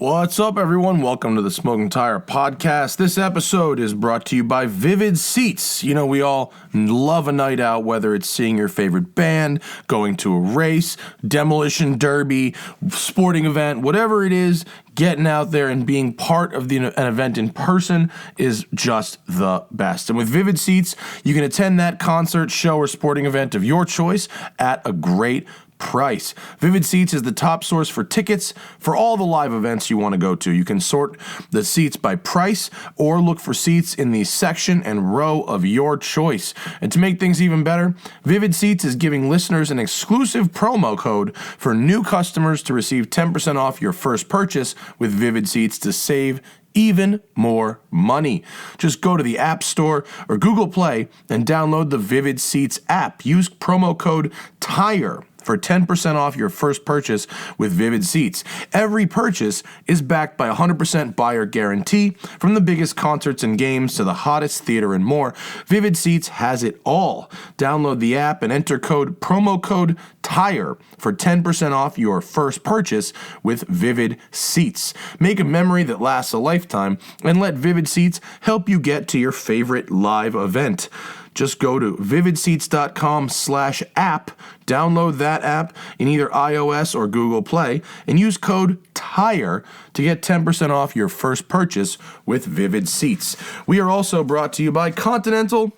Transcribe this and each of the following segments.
What's up, everyone? Welcome to the Smoking Tire Podcast. This episode is brought to you by Vivid Seats. You know, we all love a night out, whether it's seeing your favorite band, going to a race, demolition derby, sporting event, whatever it is, getting out there and being part of an event in person is just the best. And with Vivid Seats, you can attend that concert, show, or sporting event of your choice at a great price. Vivid Seats is the top source for tickets for all the live events you want to go to. You can sort the seats by price or look for seats in the section and row of your choice. And to make things even better, Vivid Seats is giving listeners an exclusive promo code for new customers to receive 10% off your first purchase with Vivid Seats to save even more money. Just go to the App Store or Google Play and download the Vivid Seats app. Use promo code TIRE for 10% off your first purchase with Vivid Seats. Every purchase is backed by a 100% buyer guarantee. From the biggest concerts and games to the hottest theater and more, Vivid Seats has it all. Download the app and enter promo code TIRE for 10% off your first purchase with Vivid Seats. Make a memory that lasts a lifetime and let Vivid Seats help you get to your favorite live event. Just go to vividseats.com/app, download that app in either iOS or Google Play, and use code TIRE to get 10% off your first purchase with Vivid Seats. We are also brought to you by Continental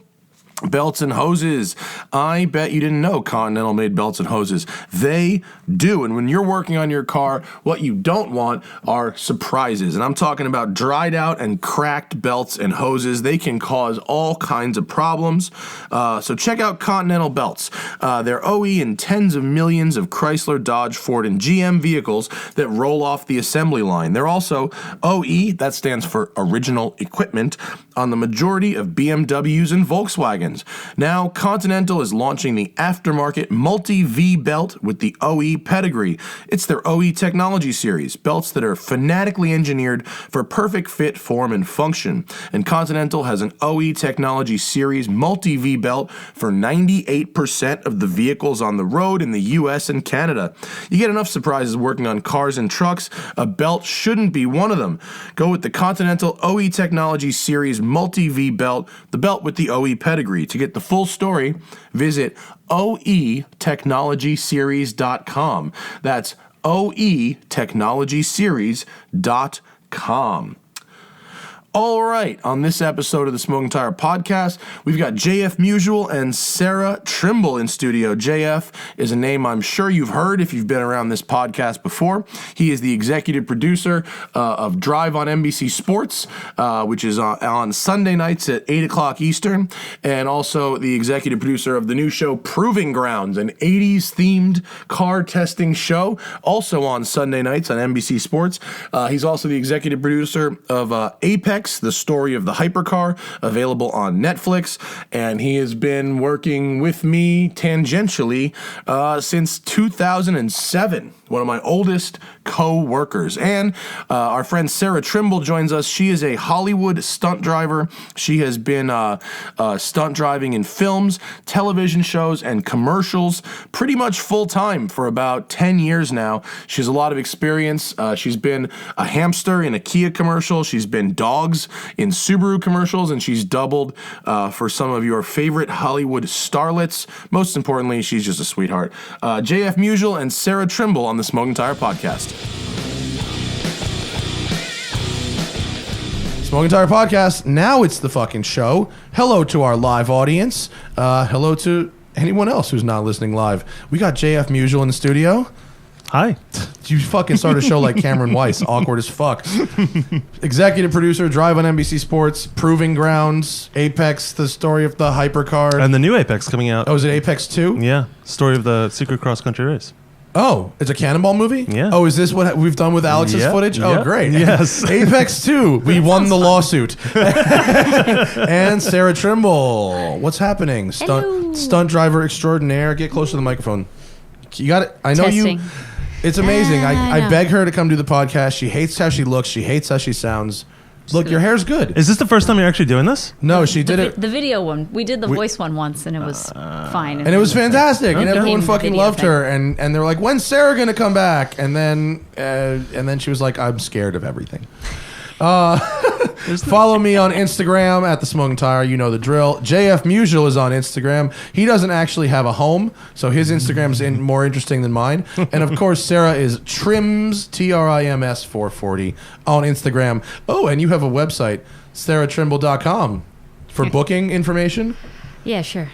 Belts and Hoses. I bet you didn't know Continental made belts and hoses. They do. And when you're working on your car, what you don't want are surprises. And I'm talking about dried out and cracked belts and hoses. They can cause all kinds of problems. So check out Continental Belts. They're OE in tens of millions of Chrysler, Dodge, Ford, and GM vehicles that roll off the assembly line. They're also OE, that stands for original equipment, on the majority of BMWs and Volkswagens. Now, Continental is launching the aftermarket Multi-V belt with the OE pedigree. It's their OE technology series, belts that are fanatically engineered for perfect fit, form, and function. And Continental has an OE technology series Multi-V belt for 98% of the vehicles on the road in the US and Canada. You get enough surprises working on cars and trucks. A belt shouldn't be one of them. Go with the Continental OE technology series Multi-V belt, the belt with the OE pedigree. To get the full story, visit oetechnologyseries.com. That's oetechnologyseries.com. All right, on this episode of the Smoking Tire Podcast, we've got JF Musial and Sera Trimble in studio. JF is a name I'm sure you've heard if you've been around this podcast before. He is the executive producer of Drive on NBC Sports, which is on Sunday nights at 8 o'clock Eastern, and also the executive producer of the new show Proving Grounds, an 80s-themed car testing show, also on Sunday nights on NBC Sports. He's also the executive producer of Apex, the story of the Hypercar, available on Netflix, and he has been working with me tangentially since 2007. One of my oldest co-workers. And our friend Sera Trimble joins us. She is a Hollywood stunt driver. She has been stunt driving in films, television shows, and commercials pretty much full-time for about 10 years now. She has a lot of experience. She's been a hamster in a Kia commercial. She's been dogs in Subaru commercials, and she's doubled for some of your favorite Hollywood starlets. Most importantly, she's just a sweetheart. JF Musial and Sera Trimble on the Smoking Tire Podcast. Smoking Tire Podcast, now it's the fucking show. Hello to our live audience. Hello to anyone else who's not listening live. We got JF Musial in the studio. Hi. You fucking start a show like Cameron Weiss. Awkward as fuck. Executive producer, Drive on NBC Sports, Proving Grounds, Apex, the story of the Hypercar. And the new Apex coming out. Oh, is it Apex 2? Yeah. Story of the secret cross-country race. Oh, it's a Cannonball movie? Yeah. Oh, is this what we've done with Alex's footage? Oh, great. Yes. Apex 2. We won the lawsuit. And Sera Trimble. What's happening? Stunt driver extraordinaire. Get close to the microphone. You got it. I know Testing. It's amazing. I beg her to come do the podcast. She hates how she looks. She hates how she sounds. Look, your hair's good. Is this the first time you're actually doing this? No, she did it. The video one. We did the voice one once, and it was fine. And it was fantastic, and everyone Became fucking video loved thing. her. And they were like, "When's Sarah gonna come back?" And then she was like, "I'm scared of everything." Follow me on Instagram at The Smoking Tire. You know the drill. JF Musial is on Instagram. He doesn't actually have a home, so his Instagram's more interesting than mine. And of course, Sera is Trims, TRIMS 440 on Instagram. Oh, and you have a website, seratrimble.com, for booking information. Yeah, sure.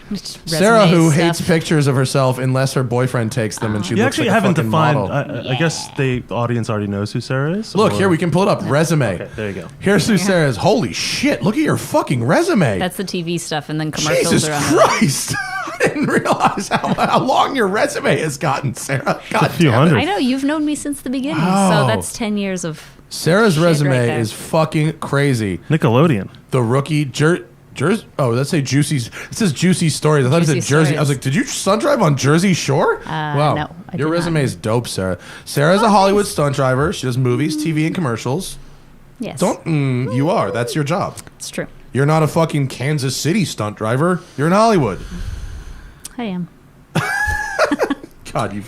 Sarah, who Resume hates stuff. pictures of herself unless her boyfriend takes them and she You looks actually like a haven't fucking defined. model. I guess the audience already knows who Sarah is. Look, or- here we can pull it up. Resume. Okay, there you go. Here's who Sarah is. Holy shit, look at your fucking resume. That's the TV stuff, and then commercials Jesus are on. Christ. I didn't realize how long your resume has gotten, Sarah. God A few damn it. hundred. I know you've known me since the beginning, Wow. so that's 10 years of. Sarah's Shit resume right there. is fucking crazy. Nickelodeon. The rookie Jersey. Oh, let's say Juicy. It says Juicy Stories. I thought it Juicy said Jersey. I was Stories. like, did you stunt drive on Jersey Shore? Wow. no, I Your did resume not. is dope, Sarah. Sarah's a Hollywood stunt driver. She does movies, TV, and commercials. Yes, You are. That's your job. it's true. You're not a fucking Kansas City stunt driver. You're in Hollywood. I am. God,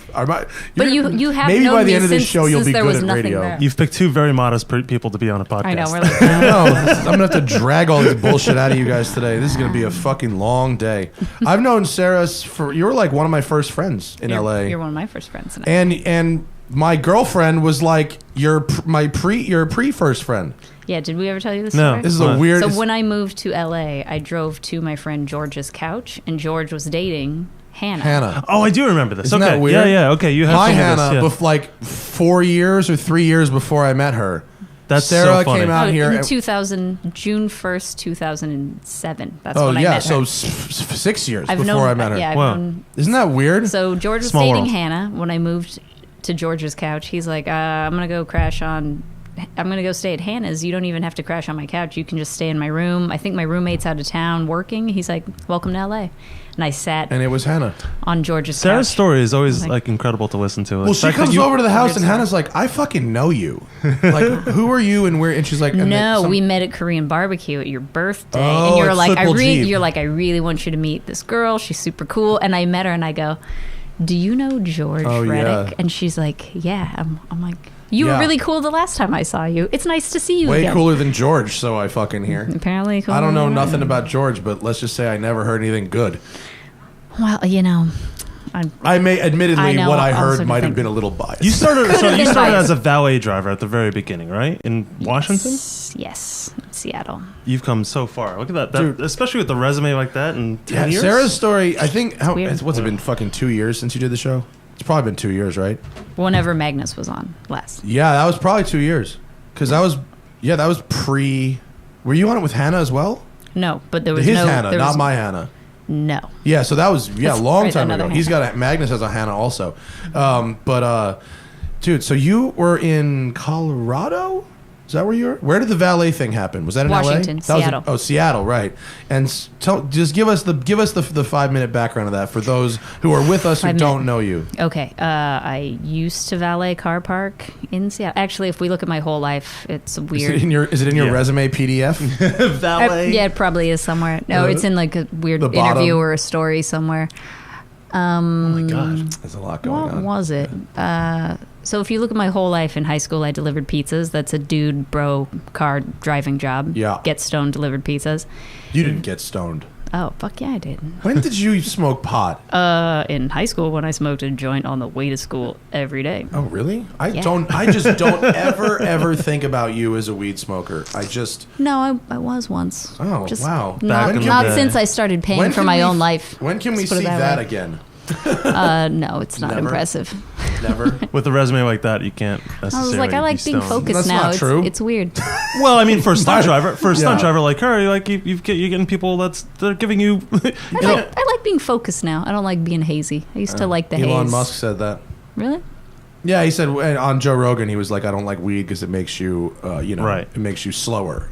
But you have maybe known by the me end of this since- show you'll since be there good was at nothing radio. there. You've picked two very modest people to be on a podcast. I know. We're like, No, I'm gonna have to drag all this bullshit out of you guys today. This is gonna be a fucking long day. I've known Sarah you were like one of my first friends in LA, You're one of my first friends. And and my girlfriend was like your pre first friend. yeah, did we ever tell you this No. story? This is a What? weird. So when I moved to LA, I drove to my friend George's couch, and George was dating Hannah. Oh, I do remember this. Isn't okay. that weird? Yeah. Okay. You have My some of Hannah, this, yeah. like 4 years or 3 years before I met her. That's Sarah so funny. came out here. In and- 2000, June 1st, 2007. That's oh when I yeah, met her. so 6 years I've before known, I met her. Yeah, I've Wow. known. Isn't that weird? So George was Small dating world. Hannah when I moved to George's couch. He's like, I'm gonna go stay at Hannah's. You don't even have to crash on my couch. You can just stay in my room. I think my roommate's out of town working. He's like, welcome to LA. And I sat And it was Hannah. on George's Sarah's couch. story is always Like- like incredible to listen to. Well, she comes over to the house and Hannah's like, I fucking know you. Like, who are you and where? And she's like, and No, then we met at Korean barbecue at your birthday, Oh, and you're at like, Football Jeep. you're like, I really want you to meet this girl. She's super cool. And I met her, and I go, do you know George Oh, Reddick? yeah. And she's like, yeah. I'm like, you Yeah. were really cool the last time I saw you. It's nice to see you way again. cooler than George, so I fucking hear. Apparently, cool. I don't know nothing about George, but let's just say I never heard anything good. Well, you know, I may, admittedly, I know, what I I'll heard sort of might have think- been a little biased. You started. So you been started biased. as a valet driver at the very beginning, right? In Washington. yes, Seattle. You've come so far. Look at that. Dude. Especially with the resume like that and 10 years. Sarah's story, I think, weird. what's it been, fucking 2 years since you did the show? It's probably been 2 years, right? Whenever Magnus was on last. Yeah, that was probably 2 years. Because that was pre, were you on it with Hannah as well? No, but there was His no. Hannah, there not was, my Hannah. No. Yeah, so that was a That's long right, time ago. another He's Hannah. got Magnus has a Hannah also, dude. So you were in Colorado? Is that where you were? Where did the valet thing happen? Was that in Washington, LA? That was Seattle. Seattle, right? And just give us the 5-minute background of that for those who are with us who 5 don't minute. know you. Okay. I used to valet car park in Seattle. Actually, if we look at my whole life, it's Is weird. it in your Yeah. resume PDF? valet. Yeah, it probably is somewhere. No, it's in like a weird the bottom. interview or a story somewhere. Oh my god. There's a lot going What on. was it? So if you look at my whole life in high school, I delivered pizzas. That's a dude bro car driving job. Yeah. Get stoned, delivered pizzas. You didn't get stoned. Oh, fuck yeah, I did. When did you smoke pot? In high school when I smoked a joint on the way to school every day. Oh, really? I Yeah. just don't ever think about you as a weed smoker. No, I was once. Oh, wow. Back Not, in the not day. since I started paying When for can my we own life. When can we Let's put it see that that way. again? No, it's not Never? impressive. Never. With a resume like that, you can't necessarily. I was like, I like be being stoned. focused That's now. not true. It's weird. Well, I mean, for a stunt driver, Yeah. like her, like you're getting people they're giving you. I like being focused now. I don't like being hazy. I used to like the Elon haze. Musk said that. Really? Yeah, he said on Joe Rogan, he was like, I don't like weed because it makes you, Right. it makes you slower.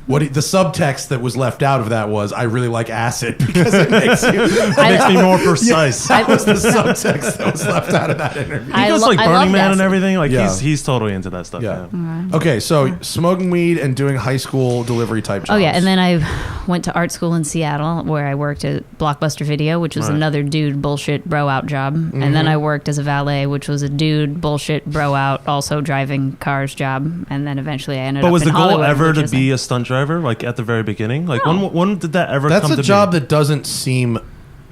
the subtext that was left out of that was, I really like acid because it makes you. It makes me more precise. That was the subtext that was left out of that interview. He goes like I Burning love Man and acid. everything. Like Yeah. he's totally into that stuff. Yeah. Yeah. Okay, so smoking weed and doing high school delivery type jobs. Oh yeah, and then I went to art school in Seattle where I worked at Blockbuster Video, which was Right. another dude bullshit bro out job. And then I worked as a valet, which was a dude bullshit bro out, also driving cars job. And then eventually I ended But up was in the goal Hollywood, ever which to is be a stunt driver? Like at the very beginning? Like No. when did that ever That's come a to job be? that doesn't seem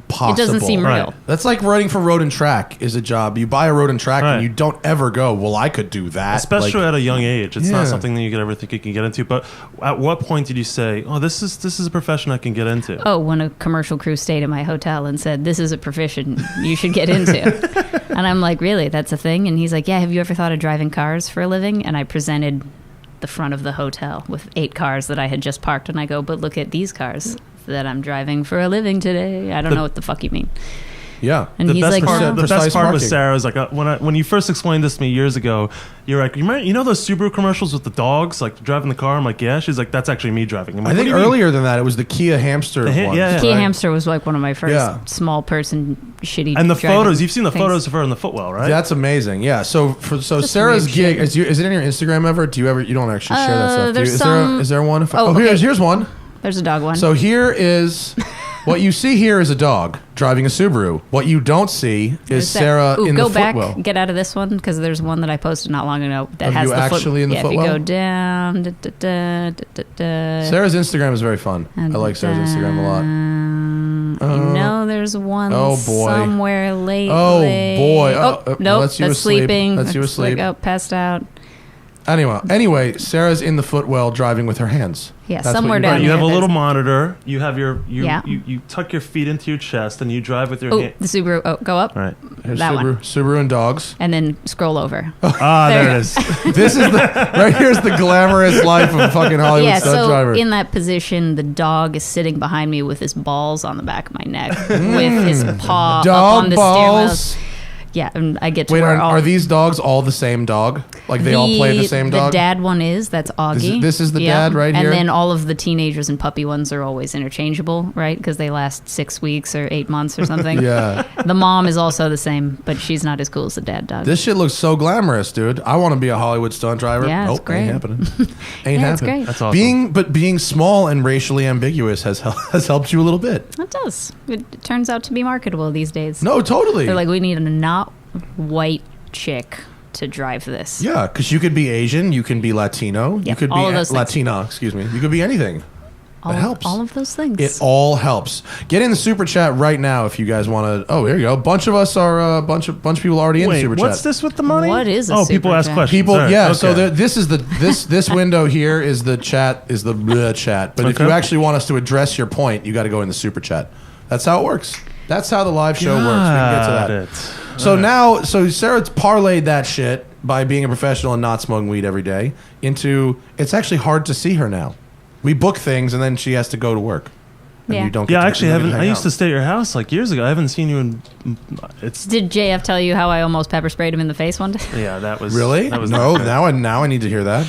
possible. it doesn't seem Right. real. That's like running for road and track is a job. You buy a road and track Right. and you don't ever go, well, I could do that. Especially Like, at a young age. It's Yeah. not something that you could ever think you can get into. But at what point did you say, oh, this is a profession I can get into? Oh, when a commercial crew stayed at my hotel and said, this is a profession you should get into. And I'm like, really? That's a thing? And he's like, yeah, have you ever thought of driving cars for a living? And I presented the front of the hotel with 8 cars that I had just parked. And I go, but look at these cars that I'm driving for a living today. I don't know what the fuck you mean. yeah. And The he's best like, part, no. the best Precise part with marketing. Sarah is like when you first explained this to me years ago, you're like, you know those Subaru commercials with the dogs like driving the car? I'm like, yeah. She's like, that's actually me driving. I'm like, I think what do you mean? earlier than that, it was the Kia Hamster The one. yeah, Kia right. Hamster was like one of my first Yeah. small person shitty And the driving photos, you've seen the things. photos of her in the footwell, right? That's amazing. Yeah. So Just Sarah's weird gig shit. is it in your Instagram ever? Do you ever? You don't actually share that stuff. Do you? there's Is some- is there one? Oh, okay. Here's one. There's a dog one. So here is what you see here is a dog driving a Subaru. What you don't see is That- Sarah Ooh, in go the back, footwell. get out of this one because there's one that I posted not long ago that Of has you the actually in the If you footwell? go down, Sarah's Instagram is very fun. I like Sarah's Instagram a lot. I know there's one oh, boy. somewhere lately. Oh, boy. Nope, that's you that's asleep. sleeping. That's you It's like, asleep. oh, passed out. Anyway, Sarah's in the footwell driving with her hands. Yeah, That's somewhere what down Right, you here. have a little there's- monitor. You have Yeah. you tuck your feet into your chest and you drive with your Oh, hand. the Subaru. Oh, go up. Right. Here's that one. Subaru and dogs. And then scroll over. Ah, There there you it is. This is right here's the glamorous life of a fucking Hollywood Yeah, stunt so driver. in that position, the dog is sitting behind me with his balls on the back of my neck, with his paw up Dog on the steering balls. wheel. Yeah, and I get to Wait, where all are these dogs all the same dog? Like they all play the same dog? The dad one that's Augie. This is the dad right here? And then all of the teenagers and puppy ones are always interchangeable, right? Because they last 6 weeks or 8 months or something. Yeah. The mom is also the same, but she's not as cool as the dad dog. This shit looks so glamorous, dude. I want to be a Hollywood stunt driver. Yeah, it's nope, great. ain't happening. Ain't Yeah, it's happening. great. That's awesome. Being small and racially ambiguous has helped you a little bit. It does. It turns out to be marketable these days. No, totally. They're like, we need a not white chick to drive this. Yeah, because you could be Asian, you can be Latino, you Yep, could all be of those things. Latina. Excuse me. You could be anything. all, It helps. All of those things. It all helps. Get in the super chat right now if you guys want to. Oh, here you go. A bunch of us are a bunch of people already in the Wait, super what's chat. this with the money? What is a Oh, super people ask chat? questions. People, All right, yeah. okay. So this is this window here is the chat is the bleh chat. But if Okay. you actually want us to address your point, you got to go in the super chat. That's how it works. That's how the live show works. We can get to that. Got it. So now, Sarah's parlayed that shit by being a professional and not smoking weed every day into it's actually hard to see her now. We book things and then she has to go to work. And Yeah. you don't get Yeah, to, actually, you I don't get haven't. to I hang used to out. stay at your house like years ago. I haven't seen you in. It's Did JF tell you how I almost pepper sprayed him in the face one day? yeah. That was Really? That was No, not good. now I need to hear that.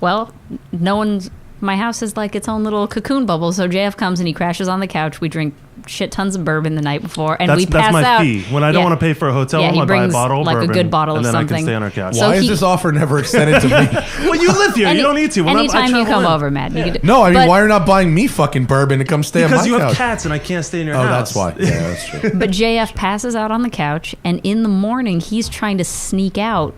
Well, no one's. My house is like its own little cocoon bubble. So JF comes and he crashes on the couch. We drink shit tons of bourbon the night before, and we pass that's my out. fee. When I don't want to pay for a hotel Yeah, room, he I buy a brings, bottle of like, a bourbon, good bottle and of then I something. can stay on our couch. So Why is he- this offer never extended to me? Well, you live here. Any- You don't need to. When Anytime I you travel come in. over, Matt. You could, No, I mean, but, why are you not buying me fucking bourbon to come stay on my Because you have couch? cats and I can't stay in your Oh, house. that's why. Yeah, that's true. But JF passes out on the couch, and in the morning he's trying to sneak out.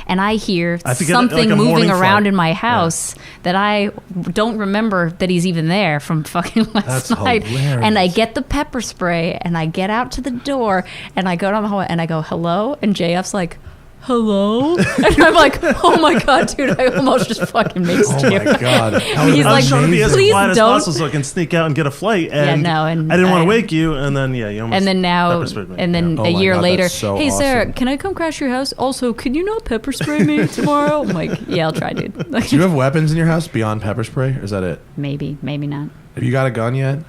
And I hear I have to get, something like, a moving morning around flight. in my house that I don't remember that he's even there from fucking last That's night. hilarious. And I get the pepper spray and I get out to the door and I go down the hallway and I go, hello? And JF's like, hello? And I'm like, oh my God, dude, I almost just fucking mixed Oh you. my god. That was He's I like, was trying to be as please quiet as don't. possible so I can sneak out and get a flight. And no, and I didn't want I- to wake you. And then you almost And then now, pepper sprayed me. and then Yeah. a Oh my year God, later, that's so hey Sarah, awesome. can I come crash your house? Also, can you not pepper spray me tomorrow? I'm like, yeah, I'll try, dude. Like, Do you have weapons in your house beyond pepper spray? Or is that it? maybe not. Have you got a gun yet?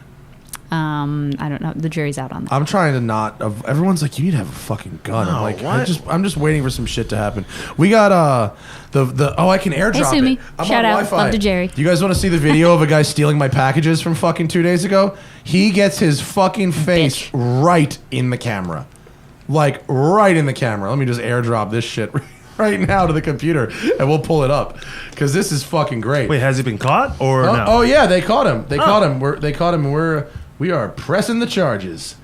I don't know. The jury's out on that. I'm trying to not. Everyone's like, you need to have a fucking gun. I'm No, like, what? I'm just waiting for some shit to happen. We got I can airdrop Hey, Sumi. it. I'm Shout on out. Wi-Fi. Love to Jerry. You guys want to see the video of a guy stealing my packages from fucking 2 days ago? He gets his fucking face right in the camera, like right in the camera. Let me just airdrop this shit right now to the computer, and we'll pull it up because this is fucking great. Wait, has he been caught or no? Oh yeah, they caught him. They caught him. They caught him. We are pressing the charges.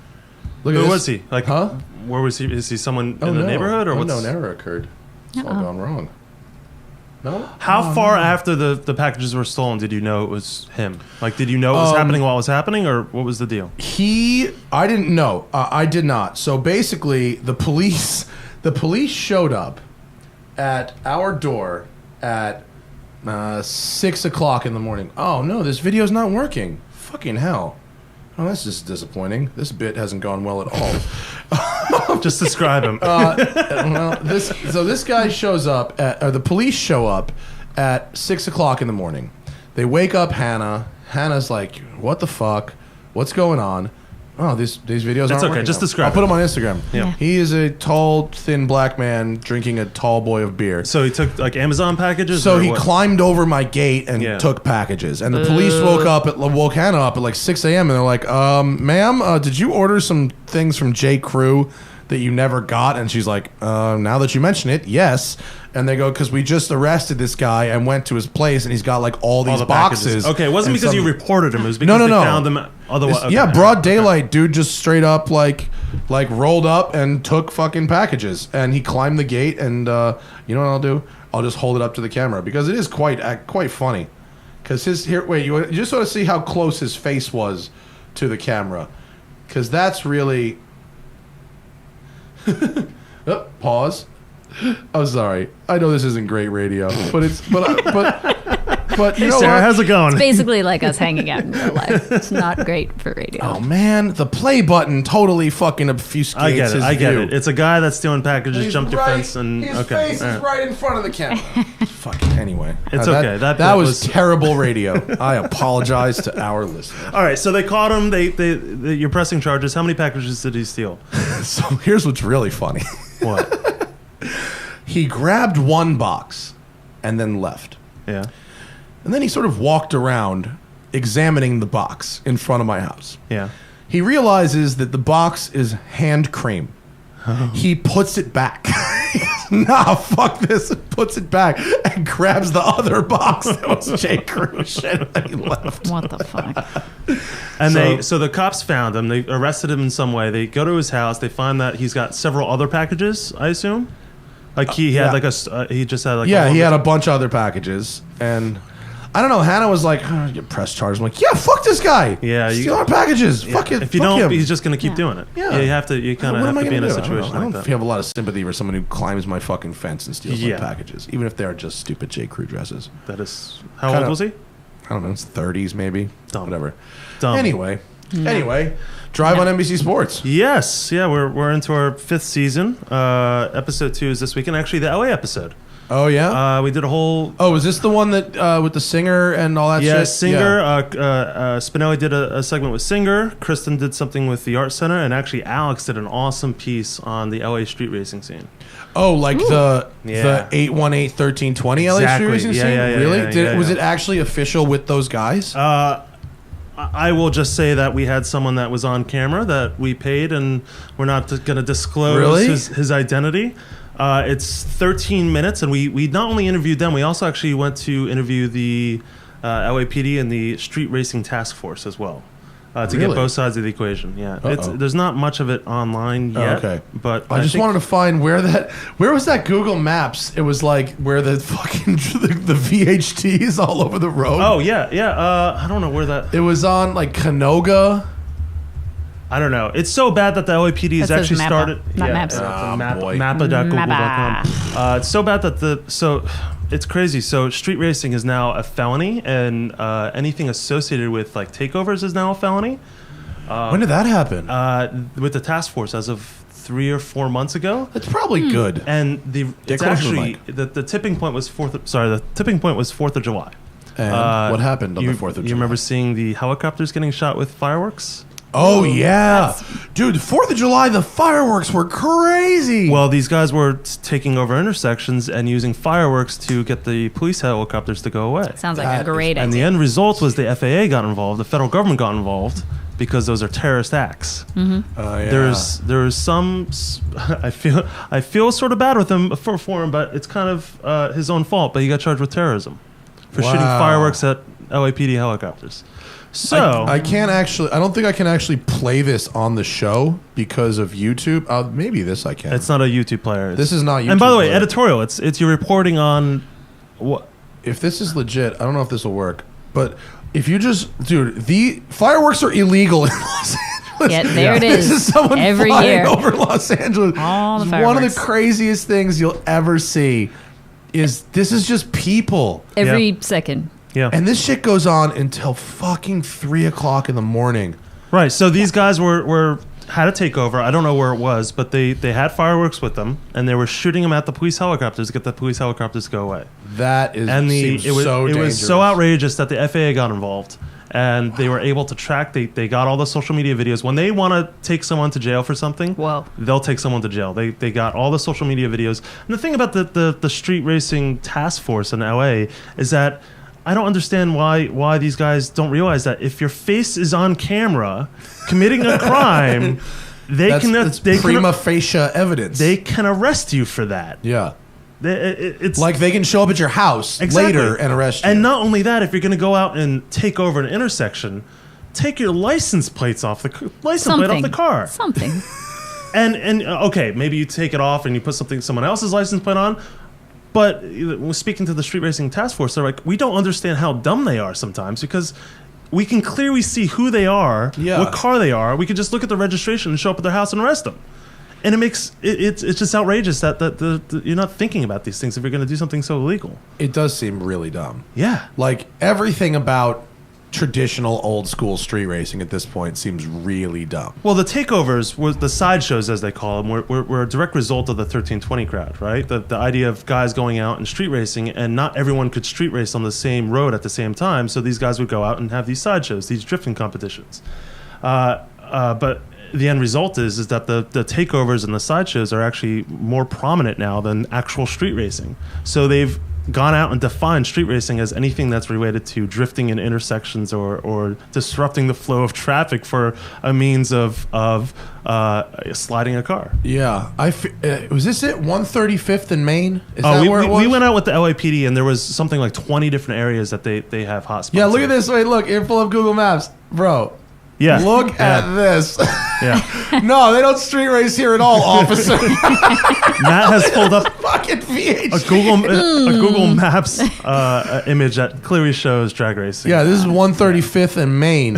Look at Who this. was he? Like, Huh? Where was he? Is he someone in the no. neighborhood or what's? No, never occurred. It's all gone wrong. No. How far after the packages were stolen did you know it was him? Like, did you know it was happening while it was happening, or what was the deal? I didn't know. I did not. So basically, the police showed up at our door at 6 o'clock in the morning. Oh no, this video's not working. Fucking hell. Oh, that's just disappointing. This bit hasn't gone well at all. Just describe him. This guy shows up or the police show up at 6 o'clock in the morning. They wake up Hannah. Hannah's like, "What the fuck? What's going on?" Oh, these videos aren't okay, working just now. describe I'll put it. them on Instagram. Yeah. He is a tall, thin black man drinking a tall boy of beer. So he took like Amazon packages. So or he what? climbed over my gate and Yeah. took packages. And the police woke Hannah up at like 6 a.m. and they're like, ma'am, did you order some things from J. Crew that you never got? And she's like, now that you mention it, yes. And they go, because we just arrested this guy and went to his place and he's got like all these the boxes. packages. Okay, it wasn't and because you some- reported him. It was because No. they found them. Otherwise, okay. Yeah, broad daylight, dude, just straight up like rolled up and took fucking packages. And he climbed the gate and you know what I'll do? I'll just hold it up to the camera because it is quite funny. Because you just want to see how close his face was to the camera. Because that's really... Oh, pause. I'm sorry. I know this isn't great radio, but you know Sarah, what? how's it going? Basically like us hanging out in real life. It's not great for radio. Oh man, the play button totally fucking obfuscates I get it. his I get view. it. It's a guy that's stealing packages, He's jumped your right- fence, and his okay. face all is right. right in front of the camera. Fucking anyway, It's that, okay. That That bit was was- terrible radio. I apologize to our listeners. All right, so they caught him. You're pressing charges. How many packages did he steal? So here's what's really funny. What? He grabbed one box and then left. Yeah. And then he sort of walked around examining the box in front of my house. Yeah. He realizes that the box is hand cream. He puts it back. Nah, fuck this. Puts it back and grabs the other box that was J. Crew shit and he left. What the fuck? And so the cops found him. They arrested him in some way. They go to his house. They find that he's got several other packages, I assume. Like he had yeah. like he just had like Yeah, he had a bunch of other packages. And I don't know, Hannah was like, oh, you press charge. I'm like, yeah, fuck this guy. Yeah, Steal our packages. Fuck it. If you fuck don't, him. he's just gonna keep Yeah. doing it. Yeah. You have to. You kind of What have am I to be in gonna a do? situation I don't like that. have a lot of sympathy for someone who climbs my fucking fence and steals Yeah. my packages, even if they are just stupid J. Crew dresses. That is. How Kinda- old was he? I don't know, it's 30s maybe. Dumb. Whatever. Dumb. Anyway, Drive on NBC Sports. Yes. Yeah. We're into our 5th season. Episode 2 is this weekend. Actually, the LA episode. Oh yeah. We did a whole. Oh, is this the one that with the singer and all that Yeah, shit? Singer. Spinelli did a segment with Singer. Kristen did something with the Art Center, and actually Alex did an awesome piece on the LA street racing scene. Oh, like the Yeah. 818-1320 LA Exactly. Street Racing Yeah, scene? yeah, yeah, Really? yeah, Was yeah. it actually official with those guys? I will just say that we had someone that was on camera that we paid, and we're not going to disclose Really? his identity. It's 13 minutes, and we not only interviewed them, we also actually went to interview the LAPD and the Street Racing Task Force as well. To Really? get both sides of the equation, yeah. Uh-oh. There's not much of it online yet. okay. But I just think- wanted to find where was that Google Maps? It was like where the fucking the VHTs all over the road. Oh yeah. I don't know where that. It was on like Canoga. I don't know. It's so bad that the LAPD has That says actually Mappa, started. not yeah, Maps. boy. Mappa.google.com. It's so bad that it's crazy. So street racing is now a felony, and anything associated with like takeovers is now a felony. When did that happen? With the task force as of 3 or 4 months ago. That's probably good. And it's close to the actually the tipping point was 4th of July. And what happened on you, the 4th of July? You remember seeing the helicopters getting shot with fireworks? Oh, yeah. Dude, 4th of July, the fireworks were crazy. Well, these guys were taking over intersections and using fireworks to get the police helicopters to go away. Sounds like a great idea. And the end result was the FAA got involved, the federal government got involved, because those are terrorist acts. There's some. I feel sort of bad with him for him, but it's kind of his own fault. But he got charged with terrorism for shooting fireworks at LAPD helicopters. So I can't actually. I don't think I can actually play this on the show because of YouTube. Maybe this I can. It's not a YouTube player. This is not YouTube. And by the way, player. editorial. It's you're reporting on what. If this is legit, I don't know if this will work, but. If you just, dude, the fireworks are illegal in Los Angeles. Yeah, there it is. This is someone every flying year over Los Angeles. All the It's fireworks. one of the craziest things you'll ever see. This is just people. every second. Yeah. And this shit goes on until fucking 3 o'clock in the morning. Right. So these guys were had a takeover. I don't know where it was, but they had fireworks with them, and they were shooting them at the police helicopters to get the police helicopters to go away. That is And seems it was so it dangerous. was so outrageous that the FAA got involved, and they were able to track. They got all the social media videos. When they want to take someone to jail for something, Whoa. they'll take someone to jail. They got all the social media videos. And the thing about the street racing task force in LA is that I don't understand why these guys don't realize that if your face is on camera committing a crime, That's prima facie evidence. they can arrest you for that. yeah. It's Like they can show up at your house later and arrest you. And not only that, if you're going to go out and take over an intersection, take your license plates off the plate off the car. Something. And okay, maybe you take it off and you put someone else's license plate on. But speaking to the street racing task force, they're like, we don't understand how dumb they are sometimes because we can clearly see who they are, what car they are. We can just look at the registration and show up at their house and arrest them. And it makes it's just outrageous that you're not thinking about these things if you're going to do something so illegal. It does seem really dumb. Yeah. Like everything about traditional old school street racing at this point seems really dumb. Well, the takeovers, the sideshows as they call them, were a direct result of the 1320 crowd, right? The idea of guys going out and street racing, and not everyone could street race on the same road at the same time, so these guys would go out and have these sideshows, these drifting competitions. But the end result is that the takeovers and the sideshows are actually more prominent now than actual street racing. So they've gone out and defined street racing as anything that's related to drifting in intersections or disrupting the flow of traffic for a means of sliding a car. Yeah. Was this it? 135th in Maine? Is that where it was? We went out with the LAPD and there was something like 20 different areas that they have hotspots. Yeah, look at this. Wait, look. Here, pull up Google Maps. Bro. Yeah. Look at this. Yeah. No, they don't street race here at all, officer. Matt has pulled up Fucking VH. a Google Maps image that clearly shows drag racing. Yeah, this is 135th in Maine.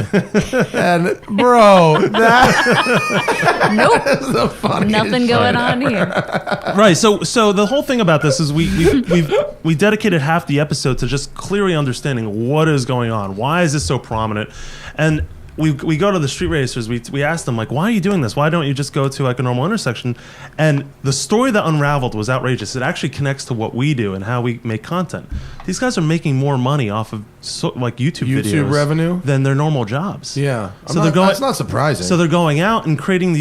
And, bro, that Nope. is the funniest Nothing going on here. Right. So the whole thing about this is we dedicated half the episode to just clearly understanding what is going on. Why is this so prominent? And we go to the street racers. We ask them, like, why are you doing this? Why don't you just go to like a normal intersection? And the story that unraveled was outrageous. It actually connects to what we do and how we make content. These guys are making more money off of YouTube videos revenue than their normal jobs. Yeah. That's not surprising. So they're going out and creating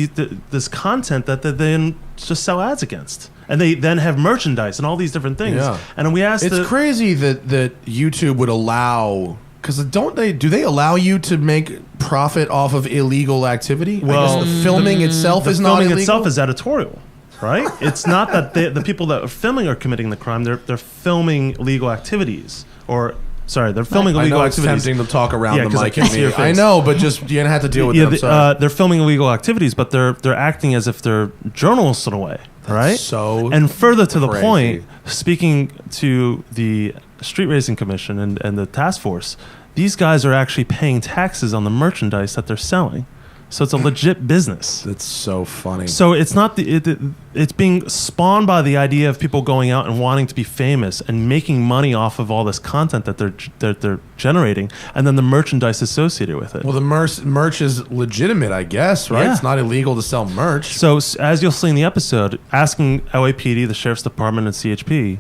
this content that they then just sell ads against. And they then have merchandise and all these different things. Yeah. And we asked it's crazy that YouTube would allow... Because do they allow you to make profit off of illegal activity? Well, I guess the filming itself is not illegal. Filming itself is editorial, right? It's not that the people that are filming are committing the crime. They're filming illegal activities, they're filming illegal activities. It's tempting to talk around the 'cause mic I at see your me. face. I know, but just you're gonna have to deal with them. Sorry. They're filming illegal activities, but they're acting as if they're journalists in a way, right? So and further to the crazy. point, speaking to the Street Racing Commission and the task force. These guys are actually paying taxes on the merchandise that they're selling. So it's a legit business. That's so funny. So it's not it's being spawned by the idea of people going out and wanting to be famous and making money off of all this content that they're generating, and then the merchandise associated with it. Well, the merch is legitimate, I guess, right? Yeah. It's not illegal to sell merch. So as you'll see in the episode, asking LAPD, the Sheriff's Department, and CHP,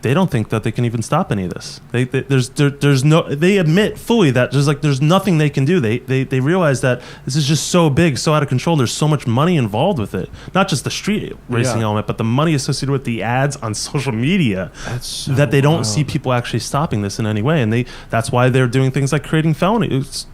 they don't think that they can even stop any of this. They admit fully that there's nothing they can do. They realize that this is just so big, so out of control. There's so much money involved with it. Not just the street racing element, but the money associated with the ads on social media. That they don't see people actually stopping this in any way, and that's why they're doing things like creating felonies.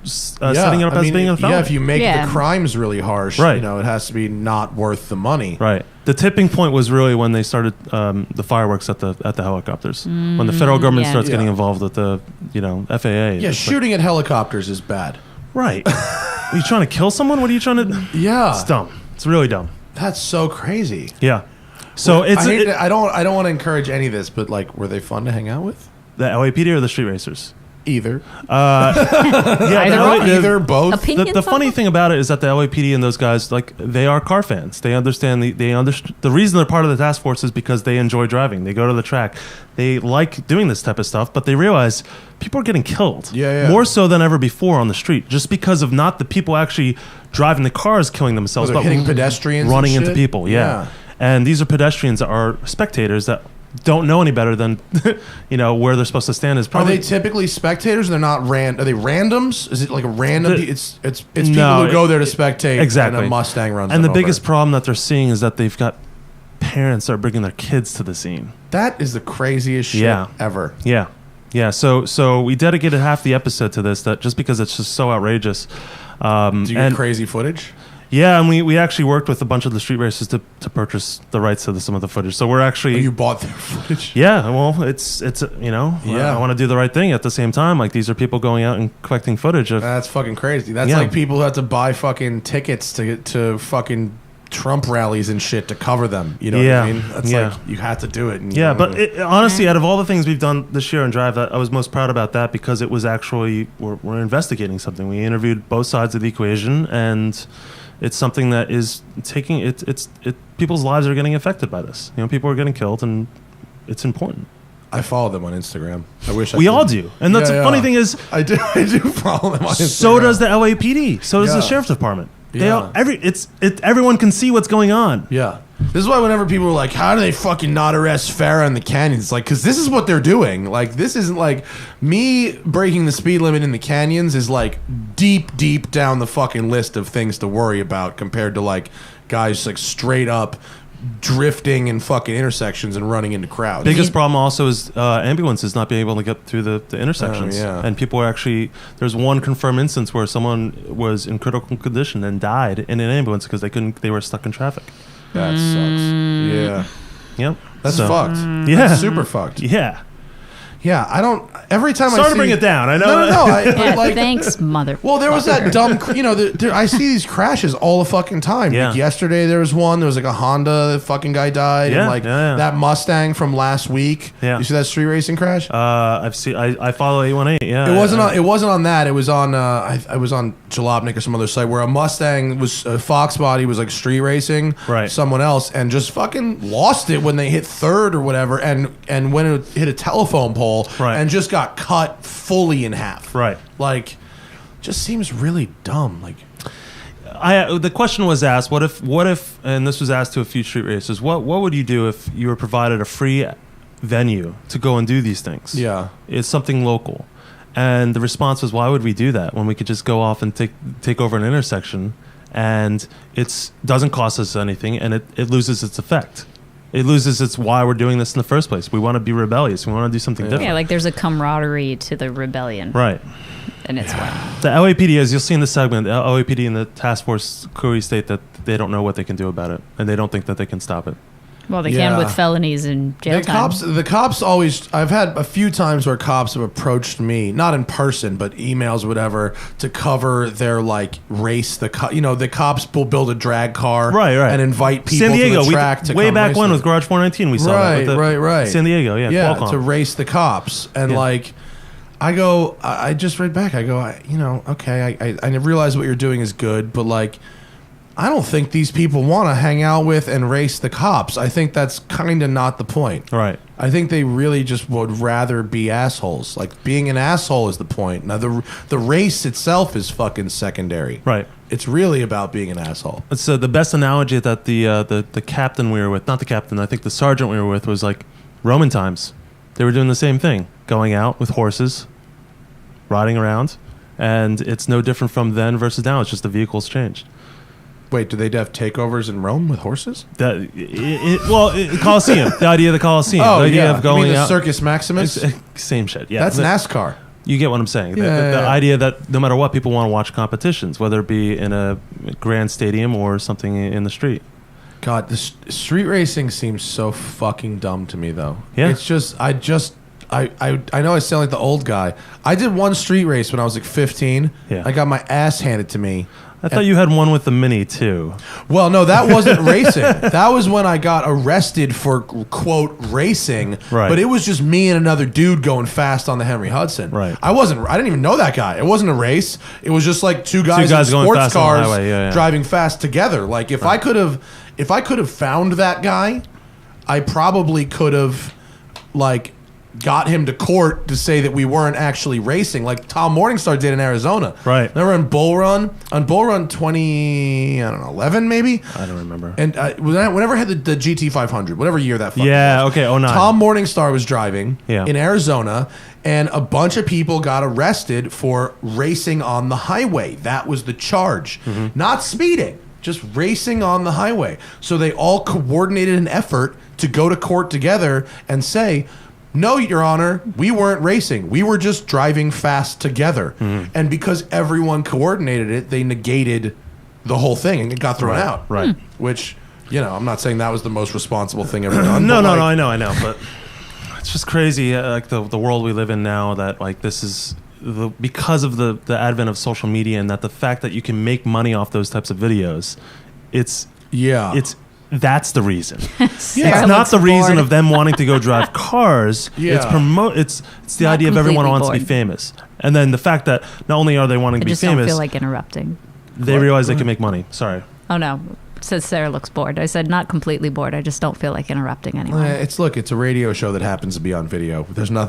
Setting it up as being a felony. Yeah, if you make the crimes really harsh, right. It has to be not worth the money. Right. The tipping point was really when they started the fireworks at the helicopters. When the federal government starts getting involved with the FAA. Yeah, shooting at helicopters is bad. Right. Are you trying to kill someone? What are you trying to? Yeah. It's dumb. It's really dumb. That's so crazy. Yeah. So I don't want to encourage any of this, but were they fun to hang out with? The LAPD or the street racers? Either. Either both. The funny thing about it is that the LAPD and those guys, they are car fans. They understand the reason they're part of the task force is because they enjoy driving. They go to the track. They like doing this type of stuff, but they realize people are getting killed. More so than ever before on the street, just because of not the people actually driving the cars killing themselves, but hitting pedestrians, running into people. Yeah. And these are pedestrians that are spectators that don't know any better than where they're supposed to stand is probably. Are they typically spectators? They're not are they randoms? Is it like a random? It's people no, who go there to spectate. Exactly. And a Mustang runs. And the them biggest over. problem that they're seeing is that they've got parents that are bringing their kids to the scene. That is the craziest shit ever. Yeah. So we dedicated half the episode to this, that just because it's just so outrageous. Do you get crazy footage? Yeah, and we actually worked with a bunch of the street racers to purchase the rights to some of the footage. So we're actually... you bought their footage? Yeah, well, it's I want to do the right thing at the same time. These are people going out and collecting footage of... That's fucking crazy. That's like people who have to buy fucking tickets to fucking Trump rallies and shit to cover them. You know what I mean? That's like, you have to do it. And but honestly, out of all the things we've done this year in Drive, I was most proud about that because it was actually... We're investigating something. We interviewed both sides of the equation, and... It's something that is taking it. People's lives are getting affected by this. People are getting killed, and it's important. I follow them on Instagram. I wish we all do. And that's the funny thing is, I do follow them on Instagram. So does the LAPD. So does the sheriff's department. Everyone can see what's going on. Yeah. This is why whenever people are like, how do they fucking not arrest Farah in the canyons? It's like, because this is what they're doing. This isn't like me breaking the speed limit in the canyons is deep down the fucking list of things to worry about compared to guys straight up drifting in fucking intersections and running into crowds. Biggest problem also is ambulances not being able to get through the intersections. And people are actually, there's one confirmed instance where someone was in critical condition and died in an ambulance because they were stuck in traffic. That sucks. Yeah. Yep. That's fucked. Yeah. That's super fucked. Yeah. Yeah, I don't. Every time Sorry to bring it down. I know. No. Thanks, mother. Well, there was that dumb. I see these crashes all the fucking time. Yeah. Yesterday there was one. There was a Honda. The fucking guy died. Yeah. And that Mustang from last week. Yeah. You see that street racing crash? I've seen. I follow 818. Yeah. It wasn't on that. It was on. I was on Jalopnik or some other site where a Mustang was Fox body was street racing. Right. Someone else and just fucking lost it when they hit third or whatever, and when it hit a telephone pole. Right. And just got cut fully in half. Right. Just seems really dumb. The question was asked, what if, and this was asked to a few street racers, what would you do if you were provided a free venue to go and do these things? Yeah. It's something local. And the response was, why would we do that when we could just go off and take over an intersection and it doesn't cost us anything and it loses its effect. It loses its why we're doing this in the first place. We want to be rebellious. We want to do something different. Yeah, there's a camaraderie to the rebellion. Right. And it's wild. The LAPD, as you'll see in the segment, the LAPD and the task force clearly state that they don't know what they can do about it, and they don't think that they can stop it. Well, they can with felonies and jail time. The cops always... I've had a few times where cops have approached me, not in person, but emails or whatever, to cover their, race. The cops will build a drag car and invite people San Diego, to the track to way come back race when it. with Garage 419, we saw that. Right. San Diego, Yeah, Qualcomm. to race the cops. And, I just read back. I go, okay, I realize what you're doing is good, but, I don't think these people want to hang out with and race the cops. I think that's kind of not the point. Right. I think they really just would rather be assholes. Being an asshole is the point. Now, the race itself is fucking secondary. Right. It's really about being an asshole. It's the best analogy that the captain we were with, not the captain, I think the sergeant we were with was Roman times, they were doing the same thing, going out with horses, riding around, and it's no different from then versus now. It's just the vehicles changed. Wait, do they have takeovers in Rome with horses? Colosseum. The idea of the Colosseum. Oh, the idea yeah. of going you mean the out. Circus Maximus? Same shit. Yeah, That's NASCAR. You get what I'm saying. The Yeah. idea that no matter what, people want to watch competitions, whether it be in a grand stadium or something in the street. God, the street racing seems so fucking dumb to me, though. Yeah. It's just, I know I sound like the old guy. I did one street race when I was like 15. Yeah. I got my ass handed to me. I thought you had one with the Mini too. Well, no, that wasn't racing. That was when I got arrested for, quote, racing. Right. But it was just me and another dude going fast on the Henry Hudson. Right. I didn't even know that guy. It wasn't a race. It was just like two guys in going sports fast on the cars highway. Yeah. driving fast together. Like if I could have found that guy, I probably could have like got him to court to say that we weren't actually racing, like Tom Morningstar did in Arizona. Right. Remember on Bull Run 2011 maybe? I don't remember. And whenever I had the GT 500, whatever year that fucking Yeah, was, okay, 09. Tom Morningstar was driving Yeah. in Arizona, and a bunch of people got arrested for racing on the highway. That was the charge. Mm-hmm. Not speeding, just racing on the highway. So they all coordinated an effort to go to court together and say, no, Your Honor, we weren't racing. We were just driving fast together. Mm-hmm. And because everyone coordinated it, they negated the whole thing and it got thrown out. Right. Which, I'm not saying that was the most responsible thing ever done. No, but I know, but it's just crazy, like the world we live in now. That like this is because of the advent of social media, and that the fact that you can make money off those types of videos, that's the reason. It's not the reason of them wanting to go drive cars. Yeah. It's the idea of everyone wants to be famous, and then the fact that not only are they wanting to be just famous, don't feel like interrupting. they realize they can make money. Sorry. Oh no. It says Sarah looks bored. I said not completely bored. I just don't feel like interrupting anyone. It's a radio show that happens to be on video. There's no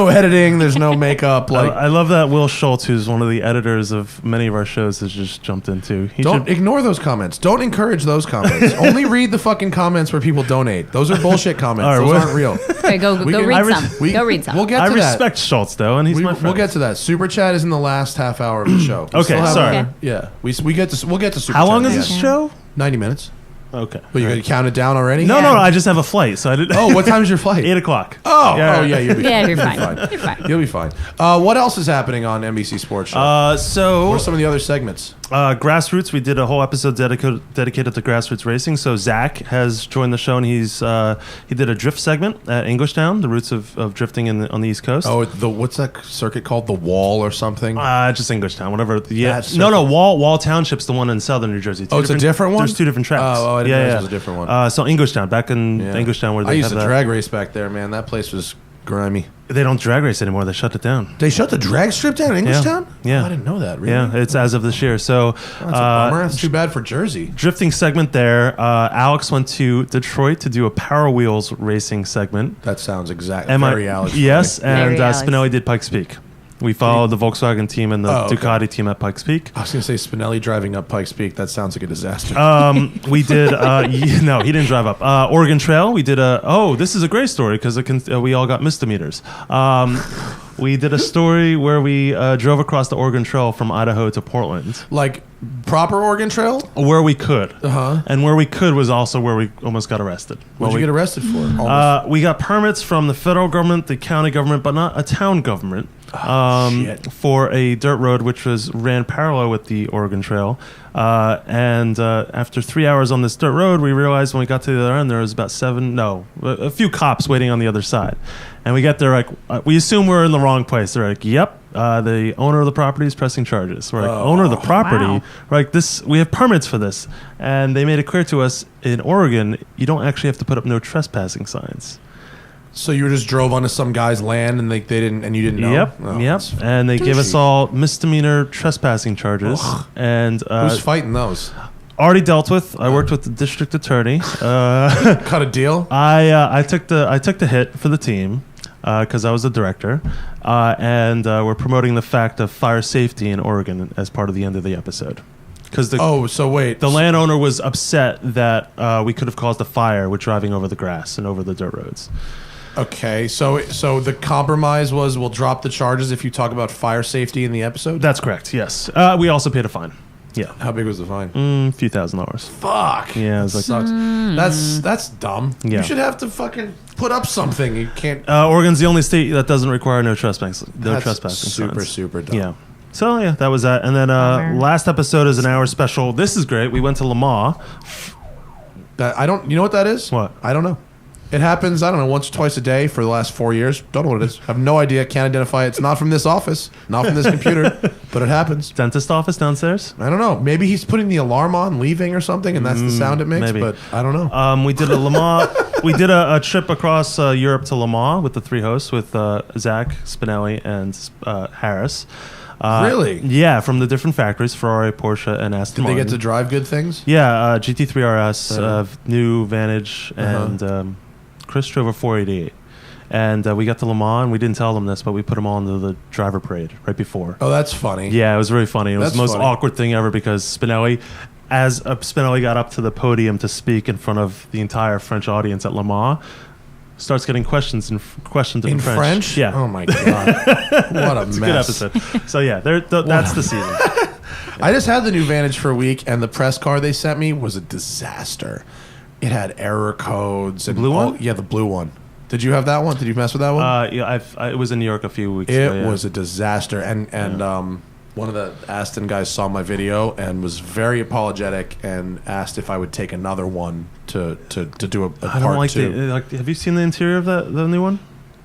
editing. There's no makeup. I love that Will Schultz, who's one of the editors of many of our shows, has just jumped into. Don't ignore those comments. Don't encourage those comments. Only read the fucking comments where people donate. Those are bullshit comments. All right, those aren't real. Okay, go read some. Go read some. We'll get to I that. respect Schultz though, and he's my friend. We'll get to that. Super chat is in the last half hour of the show. We Okay, still have sorry. Yeah, we'll get to super chat. How long at is the this end. show? 90 minutes. Okay. But you got to count it down already? No, Yeah. I just have a flight, so I didn't. Oh, what time's your flight? 8 o'clock. Oh, Yeah. yeah, you'll be fine. You're fine. You're fine. You'll be fine. What else is happening on NBC Sports? Show? What So are some of the other segments? Grassroots, we did a whole episode dedicated to grassroots racing. So Zach has joined the show, and he did a drift segment at Englishtown, the roots of drifting on the East Coast. Oh, what's that circuit called? The Wall or something? Just Englishtown, whatever. Yeah, That no, circuit. Wall Township's the one in southern New Jersey. Oh, it's a different one? There's two different tracks. Oh, I didn't realize it was a different one. So Englishtown, back in Yeah. Englishtown, where they I used have to that. drag race back there, man. That place was grimy. They don't drag race anymore. They shut it down. They shut the drag strip down in Englishtown? Yeah. Oh, I didn't know that. Really? Yeah, it's as of this year. So That's a bummer. That's too bad for Jersey. drifting segment there. Alex went to Detroit to do a Power Wheels racing segment. That sounds exactly very Alex. Yes, and Very Alex. Spinelli did Pikes Peak. We followed the Volkswagen team and the Oh, okay. Ducati team at Pikes Peak. I was going to say Spinelli driving up Pikes Peak. That sounds like a disaster. We did. No, he didn't drive up. Oregon Trail. We did this is a great story because we all got misdemeanors. We did a story where we drove across the Oregon Trail from Idaho to Portland, Like proper Oregon Trail? where we could. Uh-huh. And where we could was also where we almost got arrested. What'd you get arrested for? We got permits from the federal government, the county government, but not a town government. Shit. For a dirt road which ran parallel with the Oregon Trail. And after 3 hours on this dirt road, we realized when we got to the other end, there was a few cops waiting on the other side. And we get there, we assume we're in the wrong place. They're like, yep, the owner of the property is pressing charges. We're like, owner of the property? Wow. We're like, we have permits for this. And they made it clear to us, in Oregon, you don't actually have to put up no trespassing signs. So you just drove onto some guy's land and they didn't, and you didn't know? Yep, Oh, yep. that's And they gave us douchey. all misdemeanor trespassing charges. And Who's fighting those? already dealt with. I worked with the district attorney. Cut a deal? I took the hit for the team because I was the director, and we're promoting the fact of fire safety in Oregon as part of the end of the episode. Because So wait. the landowner was upset that we could have caused a fire with driving over the grass and over the dirt roads. Okay, so the compromise was we'll drop the charges if you talk about fire safety in the episode? That's correct. Yes. We also paid a fine. Yeah. How big was the fine? A few $1,000s. Fuck. Yeah, it was like sucks. That's dumb. Yeah. You should have to fucking put up something. You can't. Oregon's the only state that doesn't require no trespassing. No That's trespassing. super signs. super dumb. Yeah. So yeah, that was that. And then last episode is an hour special. This is great. We went to Lamar. I don't. You know what that is? What? I don't know. It happens, I don't know, once or twice a day for the last 4 years. Don't know what it is. Have no idea. Can't identify it. It's not from this office. Not from this computer. But it happens. Dentist office downstairs. I don't know. Maybe he's putting the alarm on, leaving or something, and that's the sound it makes. Maybe. But I don't know. We did a Lamar. We did a trip across Europe to Lamar with the 3 hosts with Zach Spinelli and Harris. Really? Yeah, from the different factories, Ferrari, Porsche, and Aston Did they Martin. get to drive good things? Yeah, GT3 RS, new Vantage, and Chris drove a 488. And we got to Le Mans, and we didn't tell them this, but we put them all into the driver parade right before. Oh, that's funny. Yeah, it was really funny. It was That's the most funny. awkward thing ever because Spinelli got up to the podium to speak in front of the entire French audience at Le Mans, starts getting questions in French. Yeah. Oh my god. What a It's a good mess. episode. So yeah, that's the season. I just had the new Vantage for a week, and the press car they sent me was a disaster. It had error codes. And blue one? Yeah, the blue one. Did you have that one? Did you mess with that one? Yeah, I was in New York a few weeks ago. It Yeah. was a disaster, and one of the Aston guys saw my video and was very apologetic and asked if I would take another one to do a I don't part like 2. have you seen the interior of the new one?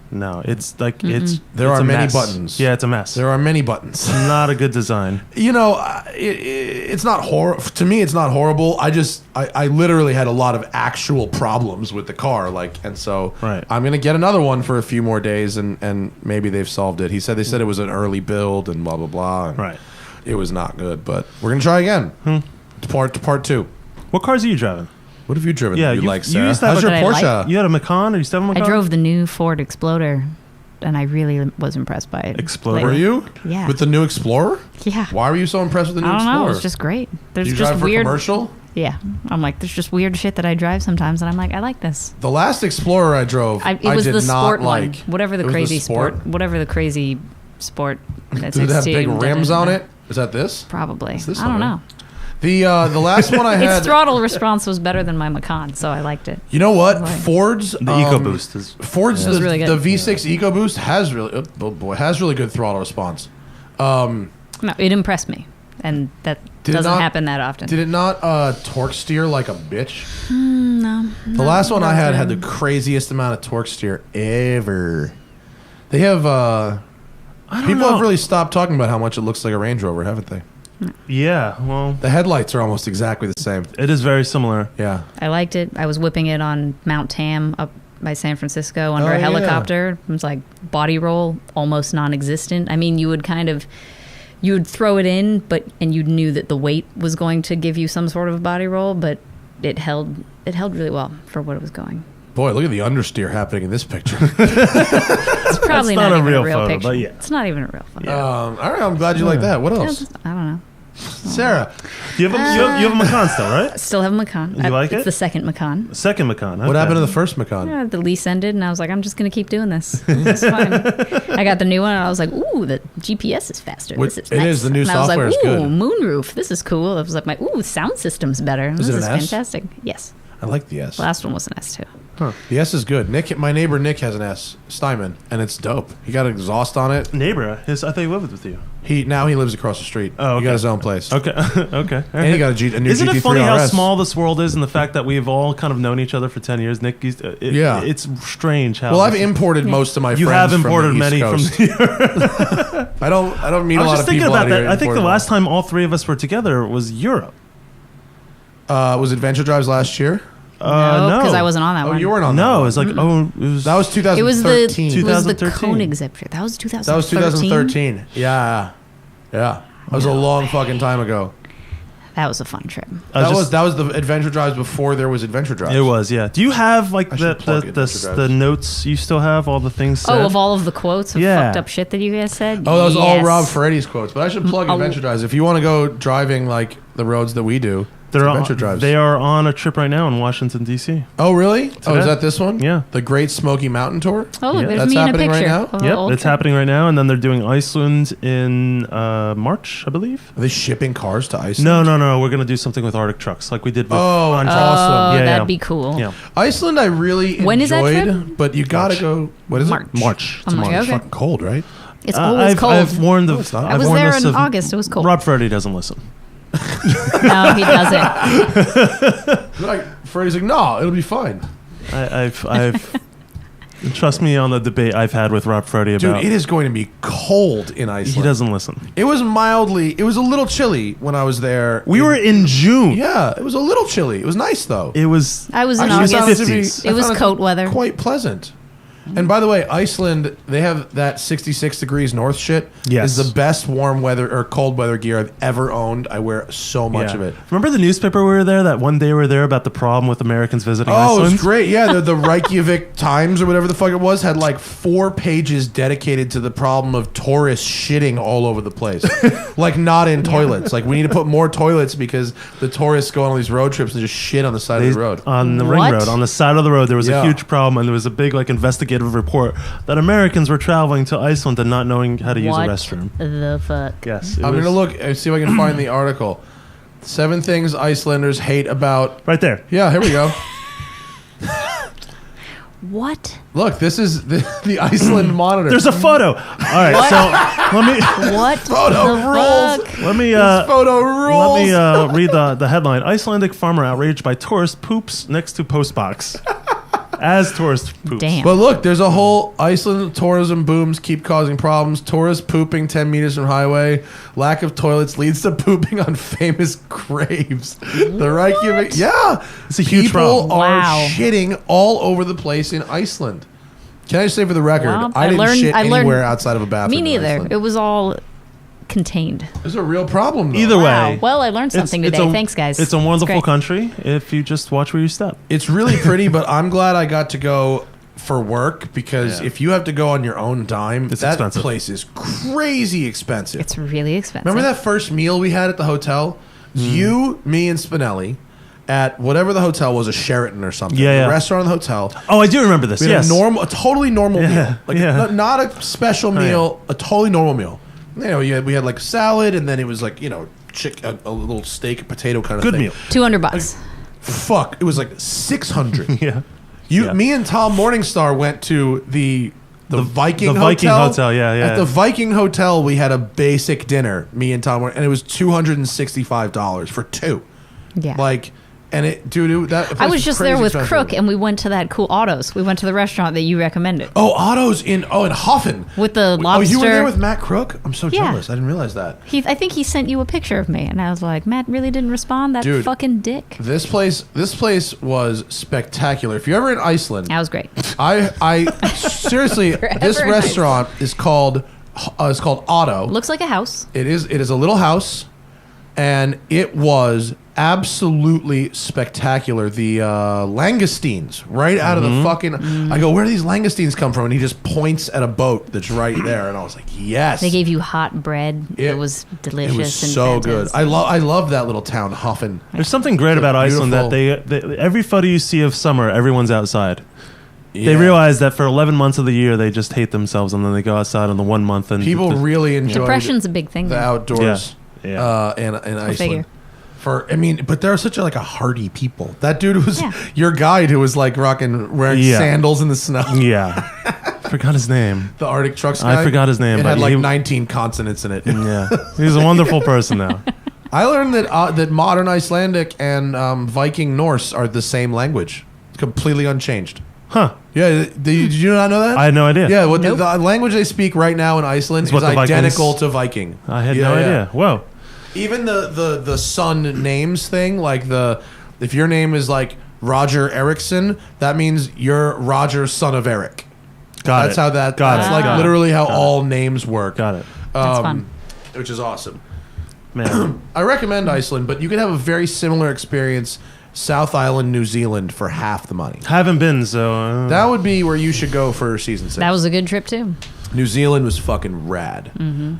No, it's like it's There it's are a many mess. buttons. Yeah, it's a mess. There are many buttons. Not a good design. You know, it's not horrible. To me, it's not horrible. I literally had a lot of actual problems with the car, and so Right. I'm gonna get another one for a few more days, and maybe they've solved it. They said it was an early build and blah blah blah. And Right. It was not good, but we're gonna try again. To part 2. What cars are you driving? What have you driven? Yeah, that you you- like, you Sarah? used to have How's a- your That I Porsche? like. You had a Macan, or you still have a Macan? I drove the new Ford Exploder, and I really was impressed by it. Exploder? Were Lately. you? Yeah. With the new Explorer? Yeah. Why were you so impressed with the new I don't Explorer? know. It's just great. There's Do you just drive for weird. commercial? Yeah. I'm like, there's just weird shit that I drive sometimes, and I'm like, I like this. The last Explorer I drove, It was did the not sport like. one, whatever the It was crazy sport, whatever the crazy sport. That's Did it have XT, big da, da, rims da, on da. it? Is that this? Probably. this I don't one, know. The last one I had. Its throttle response was better than my Macan, so I liked it. You know what? Right. Ford's The EcoBoost is. Ford's It was the, really good. the V6 EcoBoost has really good throttle response. No, it impressed me, and that Did it doesn't not- happen that often. Did it not torque steer like a bitch? No. The last one I had the craziest amount of torque steer ever. They have people know. have really stopped talking about how much it looks like a Range Rover, haven't they? Yeah, well, The headlights are almost exactly the same. it is very similar. Yeah. I liked it. I was whipping it on Mount Tam up by San Francisco under Oh, a yeah. helicopter. It was like body roll, almost non-existent. I mean, you would throw it in, and you knew that the weight was going to give you some sort of body roll, but it held really well for what it was going. Boy, look at the understeer happening in this picture. It's probably not not a even real a real photo, picture. but yeah. It's not even a real photo. All right, I'm glad you like that. What else? I don't know. Sarah, You have a Macan still, right? I still have a Macan. You like It's it? the second Macan. Second Macan. what happened to the first Macan? Yeah, the lease ended, and I was like, I'm just going to keep doing this. It's fine. I got the new one, and I was like, ooh, the GPS is faster. This is It nice. is. The new and I was software like, is good. ooh, moonroof. This is cool. I was like, sound system's better. This it is an S? fantastic. Yes. I like the S. The last one was an S, too. The S is good. My neighbor Nick has an S, Steinman, and it's dope. He got exhaust on it. Neighbor? I thought he lived with you. He lives across the street. Oh, okay. He got his own place. Okay. Okay. And he got a new Isn't GT3 it funny how RS. small this world is, and the fact that we've all kind of known each other for 10 years? Nick, Yeah. it's strange how. Well, I've imported most of my you friends have imported from the many East from. Coast. I don't meet I a was lot just of thinking people about out here. that. I think the imported last time all three of us were together was Europe. was Adventure Drives last year. No, because I wasn't on that Oh, one. you weren't on that. No, it one. was like That was 2013. It was the 2013. Koenigsegg trip. That was 2013. That was 2013. Yeah. That was a long fucking time ago. That was a fun trip. That was the Adventure Drives before there was Adventure Drives. It was, yeah. Do you have like I should plug Adventure the Drives. notes? You still have all the things said? Oh, of all of the quotes of Yeah. fucked up shit that you guys said? Oh, that was all Yes. Rob Ferretti's quotes. But I should plug Oh. Adventure Drives. If you want to go driving like the roads that we do, adventure drives. They are on a trip right now in Washington, D.C. Oh, really? Oh, Today. is that this one? Yeah. The Great Smoky Mountain Tour? Oh, look, Yeah. there's That's me in a happening right picture. now? of an Yep, old it's trip. happening right now, and then they're doing Iceland in March, I believe. Are they shipping cars to Iceland? No. We're gonna do something with Arctic trucks, like we did with. Oh, on awesome. Oh, Yeah, that'd yeah. be cool. Yeah, Iceland, I really When is that enjoyed, trip? but you gotta March. go. What is March. March. I'm like, It's okay. fucking cold, right? It's always I've, cold. I've warned No, it's not. I've I was warned there this in of- August. It was cold. Rob Freddie doesn't listen. No, he doesn't. Like, Freddie's like, no, it'll be fine. I've trust me on the debate I've had with Rob Freddie Dude, about. it is going to be cold in Iceland. He doesn't listen. It was a little chilly when I was there. We were in June. Yeah, it was a little chilly. It was nice, though. It was. I was in Actually, August. found it to be- 50s. I It was found coat weather. Quite pleasant. And by the way, Iceland, they have that 66 degrees north shit. Yes. Is the best warm weather or cold weather gear I've ever owned. I wear so much of it. Remember the newspaper we were there that one day we were there about the problem with Americans visiting Oh, it Iceland? was great. Yeah, the Reykjavik Times or whatever the fuck it was had like 4 pages dedicated to the problem of tourists shitting all over the place. Like not in toilets. Like we need to put more toilets because the tourists go on all these road trips and just shit on the side of the road. On the ring What? road, on the side of the road, there was Yeah. a huge problem, and there was a big like investigative report that Americans were traveling to Iceland and not knowing how to use a What restroom. the fuck? Yes, I'm going to look and see if I can find the article. 7 things Icelanders hate about. right there. Yeah, here we go. What? Look, this is the Iceland Monitor. There's a photo. All right, so let me What? Photo the rules. fuck? let me This photo rules. let me read the headline. Icelandic farmer outraged by tourist poops next to postbox. As tourist poops. Damn. But look, there's a whole Iceland tourism booms keep causing problems. Tourists pooping 10 meters from highway. Lack of toilets leads to pooping on famous graves. The Reykjavik. Yeah. It's a huge People problem. are Wow. shitting all over the place in Iceland. Can I just say for the record, Well, I didn't shit I learned- anywhere outside of a bathroom. Me in neither. Iceland. It was all contained. It's a real problem, though. Either Wow. way. Well, I learned something today. Thanks, guys. It's a wonderful great. country if you just watch where you step. It's really pretty, but I'm glad I got to go for work because Yeah. if you have to go on your own dime, It's that expensive. place is crazy expensive. It's really expensive. Remember that first meal we had at the hotel? It was you, me, and Spinelli at whatever the hotel was, a Sheraton or something. Yeah, yeah. A restaurant in the hotel. Oh, I do remember this. We had Yes. a totally normal Yeah, meal. Like yeah. not a special yeah. meal, a totally normal meal. You know, we had like salad, and then it was like, a little steak, potato kind of Good thing. meal. $200. Fuck, it was like 600. Yeah. You, Yeah. me, and Tom Morningstar went to the Viking the Hotel. Viking Hotel, yeah, yeah. At the Viking Hotel, we had a basic dinner. Me and Tom, and it was $265 for 2. Yeah. Like, and that. I was just there crazy with expensive. Crook, and we went to that cool Autos. We went to the restaurant that you recommended Oh, Otto's in Hoffen with the Oh, lobster. you were there with Matt Crook? I'm so Yeah. jealous. I didn't realize that. I think he sent you a picture of me, and I was like, Matt really didn't respond. That Dude. fucking dick. This place was spectacular. If you're ever in Iceland, That was great. I seriously, this in restaurant is called Otto. Looks like a house. It is a little house, and it was absolutely spectacular. The langoustines right out of the fucking. I go, where do these langoustines come from? And he just points at a boat that's right there, and I was like, yes. They gave you hot bread. It, It- was delicious. It was and so good. fantastic. I love that little town, Hoffen. There's something great about Iceland that beautiful- they every photo you see of summer, everyone's outside. They Yeah. realize that for 11 months of the year, they just hate themselves, and then they go outside on the 1 month. And People really enjoy Depression's a big thing. the there. outdoors. Yeah. In Iceland. figure. But they're such a hardy people. That dude was Yeah. your guide who was like wearing Yeah. sandals in the snow. Yeah. Forgot his name. The Arctic Trucks guy. I forgot his name, It but had like he- 19 consonants in it. Yeah. He's a wonderful person now. I learned that modern Icelandic and Viking Norse are the same language, completely unchanged. Huh. Yeah, did you not know that? I had no idea. Yeah, what Nope. the language they speak right now in Iceland It's is what the Vikings- identical to Viking. I had Yeah, no yeah. idea. Whoa. Even the son names thing, like if your name is like Roger Erickson, that means you're Roger, son of Eric. Got That's it. how Got that's it. like Got it. literally how Got it. all names work. Got it. That's fun. Which is awesome. Man. I recommend Iceland, but you can have a very similar experience South Island, New Zealand for half the money. Haven't been, so. That would be where you should go for season 6. That was a good trip too. New Zealand was fucking rad.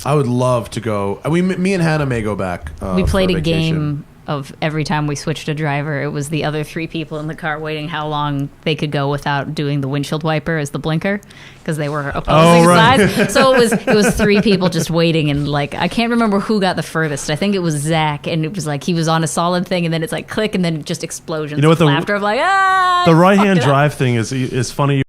I would love to go. Me and Hannah may go back. We for played a vacation. game of every time we switched a driver, it was the other 3 people in the car waiting how long they could go without doing the windshield wiper as the blinker, because they were opposing sides. So it was 3 people just waiting, and like I can't remember who got the furthest. I think it was Zach, and it was like he was on a solid thing, and then it's like click, and then just explosions of laughter of like the right hand drive thing is funny.